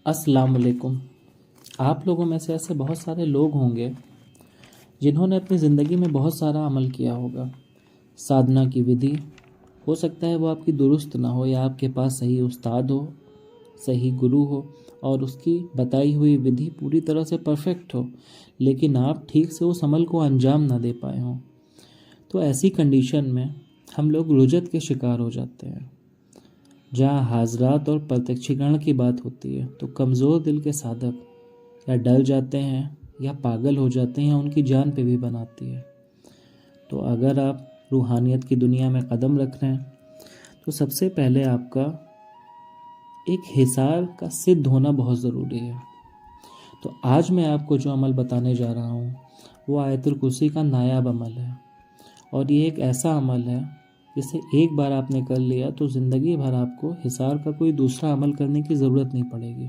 अस्सलाम वालेकुम। आप लोगों में से ऐसे बहुत सारे लोग होंगे जिन्होंने अपनी ज़िंदगी में बहुत सारा अमल किया होगा। साधना की विधि हो सकता है वो आपकी दुरुस्त ना हो, या आपके पास सही उस्ताद हो, सही गुरु हो और उसकी बताई हुई विधि पूरी तरह से परफेक्ट हो, लेकिन आप ठीक से उस अमल को अंजाम ना दे पाए हों। तो ऐसी कंडीशन में हम लोग रुजत के शिकार हो जाते हैं। जहाँ हाजरात और प्रत्यक्षीकरण की बात होती है तो कमज़ोर दिल के साधक या डर जाते हैं या पागल हो जाते हैं, या उनकी जान पे भी बनाती है। तो अगर आप रूहानियत की दुनिया में कदम रख रहे हैं तो सबसे पहले आपका एक हिसार का सिद्ध होना बहुत ज़रूरी है। तो आज मैं आपको जो अमल बताने जा रहा हूँ वो आयतुल कुर्सी का नायाब अमल है, और ये एक ऐसा अमल है जिसे एक बार आपने कर लिया तो ज़िंदगी भर आपको हिसार का कोई दूसरा अमल करने की ज़रूरत नहीं पड़ेगी।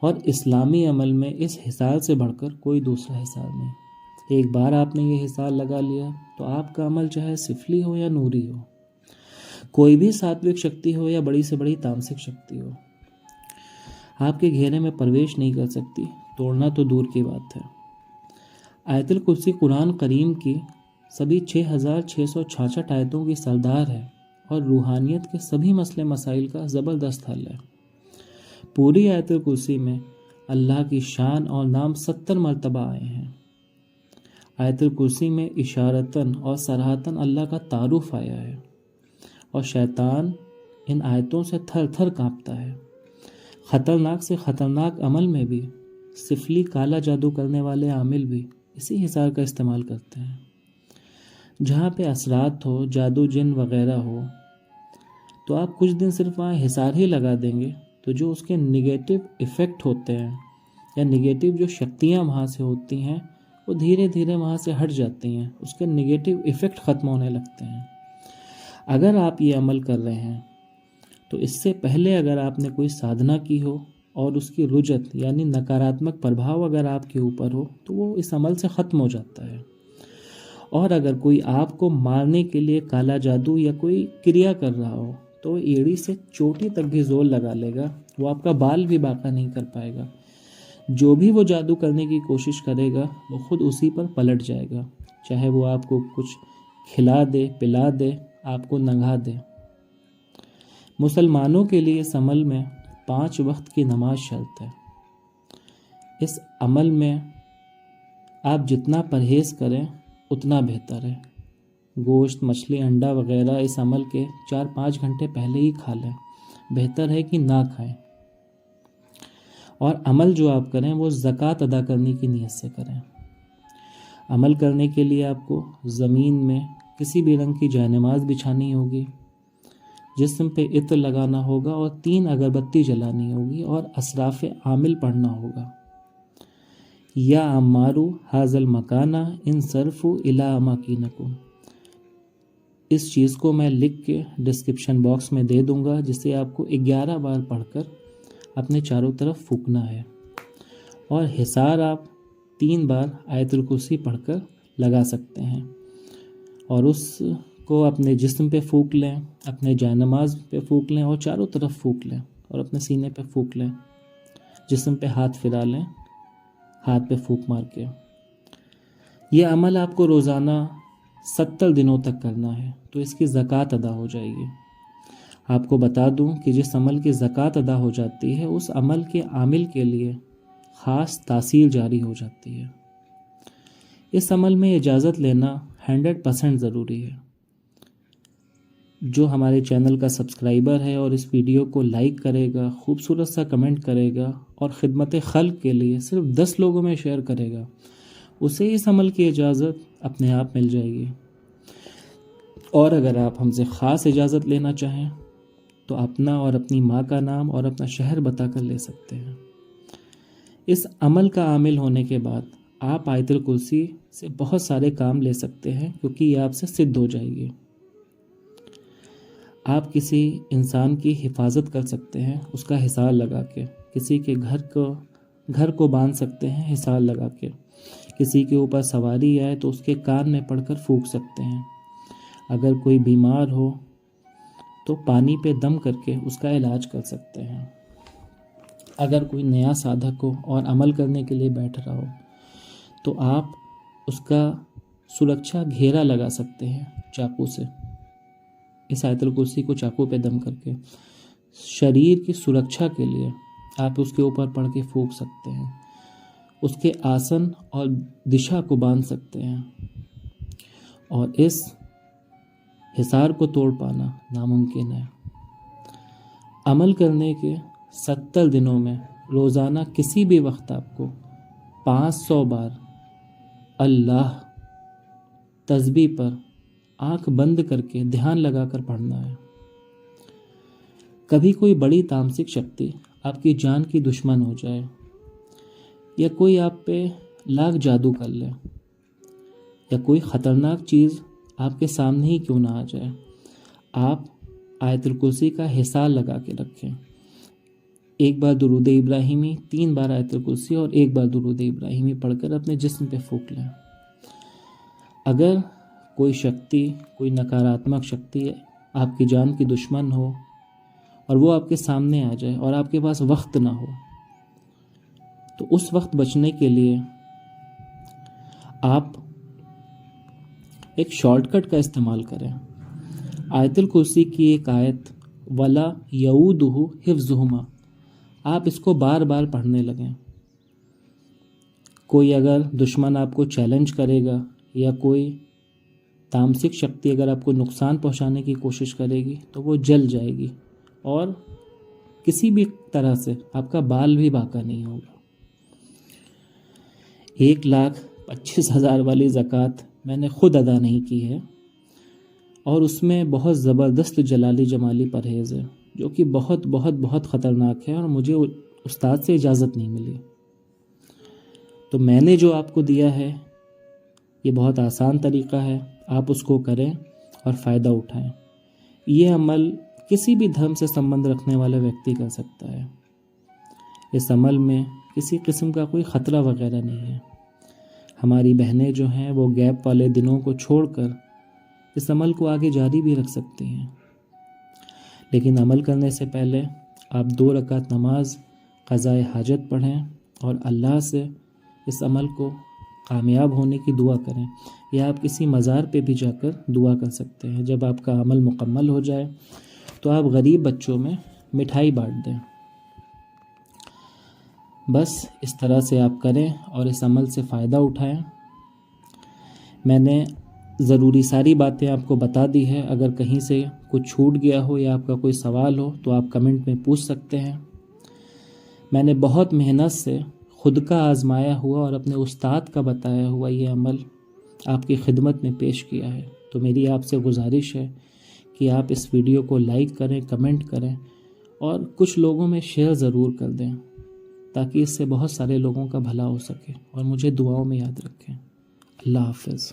और इस्लामी अमल में इस हिसार से बढ़कर कोई दूसरा हिसार नहीं। एक बार आपने ये हिसार लगा लिया तो आपका अमल चाहे सिफली हो या नूरी हो, कोई भी सात्विक शक्ति हो या बड़ी से बड़ी तामसिक शक्ति हो, आपके घेरे में प्रवेश नहीं कर सकती, तोड़ना तो दूर की बात है। आयतुल कुर्सी कुरान करीम की सभी 6666 आयतों की सरदार है और रूहानियत के सभी मसले मसाइल का ज़बरदस्त हल है। पूरी आयतुल कुर्सी में अल्लाह की शान और नाम 70 मरतबा आए हैं। आयतुल कुर्सी में इशारतन और सराहतन अल्लाह का तारुफ आया है, और शैतान इन आयतों से थर थर कांपता है। ख़तरनाक से ख़तरनाक अमल में भी सिफली काला जादू करने वाले आमिल भी इसी हिसार का इस्तेमाल करते हैं। जहाँ पे असरात हो, जादू जिन वगैरह हो, तो आप कुछ दिन सिर्फ वहाँ हिसार ही लगा देंगे तो जो उसके निगेटिव इफ़ेक्ट होते हैं या निगेटिव जो शक्तियाँ वहाँ से होती हैं वो धीरे धीरे वहाँ से हट जाती हैं, उसके निगेटिव इफ़ेक्ट ख़त्म होने लगते हैं। अगर आप ये अमल कर रहे हैं तो इससे पहले अगर आपने कोई साधना की हो और उसकी रुजत यानी नकारात्मक प्रभाव अगर आपके ऊपर हो तो वो इस अमल से ख़त्म हो जाता है। और अगर कोई आपको मारने के लिए काला जादू या कोई क्रिया कर रहा हो तो एड़ी से चोटी तक भी जोर लगा लेगा, वो आपका बाल भी बांका नहीं कर पाएगा। जो भी वो जादू करने की कोशिश करेगा वो खुद उसी पर पलट जाएगा, चाहे वो आपको कुछ खिला दे, पिला दे, आपको नंगा दे। मुसलमानों के लिए इस अमल में 5 वक्त की नमाज शर्त है। इस अमल में आप जितना परहेज़ करें उतना बेहतर है। गोश्त, मछली, अंडा वगैरह इस अमल के 4-5 घंटे पहले ही खा लें, बेहतर है कि ना खाएं। और अमल जो आप करें वो ज़कात अदा करने की नीयत से करें। अमल करने के लिए आपको ज़मीन में किसी भी रंग की जायनमाज बिछानी होगी, जिस्म पे इत्र लगाना होगा और 3 अगरबत्ती जलानी होगी और असराफ आमिल पढ़ना होगा। या अम्मारू हाजल मकाना इन सरफु इला अमाकिनकुम। इस चीज़ को मैं लिख के डिस्क्रिप्शन बॉक्स में दे दूंगा, जिसे आपको 11 बार पढ़कर अपने चारों तरफ फूकना है। और हिसार आप 3 बार आयतुल कुर्सी पढ़कर लगा सकते हैं, और उसको अपने जिस्म पे फूक लें, अपने जायनमाज पे फूक लें और चारों तरफ फूक लें, और अपने सीने पे फूक लें, जिस्म पे हाथ फिरा लें, हाथ पे फूक मार के। यह अमल आपको रोज़ाना 70 दिनों तक करना है, तो इसकी ज़कात अदा हो जाएगी। आपको बता दूं कि जिस अमल की ज़कात अदा हो जाती है उस अमल के आमिल के लिए ख़ास तासीर जारी हो जाती है। इस अमल में इजाज़त लेना 100% ज़रूरी है। जो हमारे चैनल का सब्सक्राइबर है और इस वीडियो को लाइक करेगा, खूबसूरत सा कमेंट करेगा और ख़िदमत खल्क़ के लिए सिर्फ 10 लोगों में शेयर करेगा, उसे इस अमल की इजाज़त अपने आप मिल जाएगी। और अगर आप हमसे ख़ास इजाज़त लेना चाहें तो अपना और अपनी माँ का नाम और अपना शहर बताकर ले सकते हैं। इस अमल का आमिल होने के बाद आप आयतुल कुर्सी से बहुत सारे काम ले सकते हैं, क्योंकि ये आपसे सिद्ध हो जाएगी। आप किसी इंसान की हिफाजत कर सकते हैं उसका हिसार लगा के, किसी के घर को बांध सकते हैं हिसार लगा के, किसी के ऊपर सवारी आए तो उसके कान में पड़कर फूंक सकते हैं। अगर कोई बीमार हो तो पानी पे दम करके उसका इलाज कर सकते हैं। अगर कोई नया साधक हो और अमल करने के लिए बैठ रहा हो तो आप उसका सुरक्षा घेरा लगा सकते हैं चाकू से। इस आयतुल कुर्सी को चाकू पे दम करके शरीर की सुरक्षा के लिए आप उसके ऊपर पढ़ के फूंक सकते हैं, उसके आसन और दिशा को बांध सकते हैं और इस हिसार को तोड़ पाना नामुमकिन है। अमल करने के 70 दिनों में रोज़ाना किसी भी वक्त आपको 500 बार अल्लाह तस्बीह पर आंख बंद करके ध्यान लगाकर पढ़ना है। कभी कोई बड़ी तामसिक शक्ति आपकी जान की दुश्मन हो जाए या कोई आप पे लाख जादू कर ले या कोई ख़तरनाक चीज़ आपके सामने ही क्यों ना आ जाए, आप आयतुल कुर्सी का हिसार लगा के रखें। एक बार दुरूद इब्राहिमी, 3 बार आयतुल कुर्सी और 1 बार दुरूद इब्राहिमी पढ़कर अपने जिस्म पे फूंक लें। अगर कोई शक्ति, कोई नकारात्मक शक्ति आपकी जान की दुश्मन हो और वो आपके सामने आ जाए और आपके पास वक्त ना हो, तो उस वक्त बचने के लिए आप एक शॉर्टकट का इस्तेमाल करें। आयतुल कुर्सी की एक आयत वला यऊदुहु हिफ्ज़ुहुमा, आप इसको बार बार पढ़ने लगें। कोई अगर दुश्मन आपको चैलेंज करेगा या कोई तामसिक शक्ति अगर आपको नुकसान पहुंचाने की कोशिश करेगी तो वो जल जाएगी और किसी भी तरह से आपका बाल भी बाका नहीं होगा। 1,25,000 वाली ज़कात मैंने खुद अदा नहीं की है और उसमें बहुत ज़बरदस्त जलाली जमाली परहेज़ है जो कि बहुत बहुत बहुत ख़तरनाक है और मुझे उस्ताद से इजाज़त नहीं मिली। तो मैंने जो आपको दिया है ये बहुत आसान तरीक़ा है, आप उसको करें और फ़ायदा उठाएं। ये अमल किसी भी धर्म से संबंध रखने वाला व्यक्ति कर सकता है। इस अमल में किसी किस्म का कोई ख़तरा वगैरह नहीं है। हमारी बहनें जो हैं वो गैप वाले दिनों को छोड़कर इस अमल को आगे जारी भी रख सकती हैं, लेकिन अमल करने से पहले आप 2 रकात नमाज क़ज़ाए हाजत पढ़ें और अल्लाह से इस अमल को कामयाब होने की दुआ करें। या आप किसी मज़ार पे भी जाकर दुआ कर सकते हैं। जब आपका अमल मुकम्मल हो जाए तो आप गरीब बच्चों में मिठाई बांट दें। बस इस तरह से आप करें और इस अमल से फ़ायदा उठाएं। मैंने ज़रूरी सारी बातें आपको बता दी है। अगर कहीं से कुछ छूट गया हो या आपका कोई सवाल हो तो आप कमेंट में पूछ सकते हैं। मैंने बहुत मेहनत से खुद का आजमाया हुआ और अपने उस्ताद का बताया हुआ ये अमल आपकी खिदमत में पेश किया है। तो मेरी आपसे गुजारिश है कि आप इस वीडियो को लाइक करें, कमेंट करें और कुछ लोगों में शेयर ज़रूर कर दें ताकि इससे बहुत सारे लोगों का भला हो सके और मुझे दुआओं में याद रखें। अल्लाह हाफ़िज़।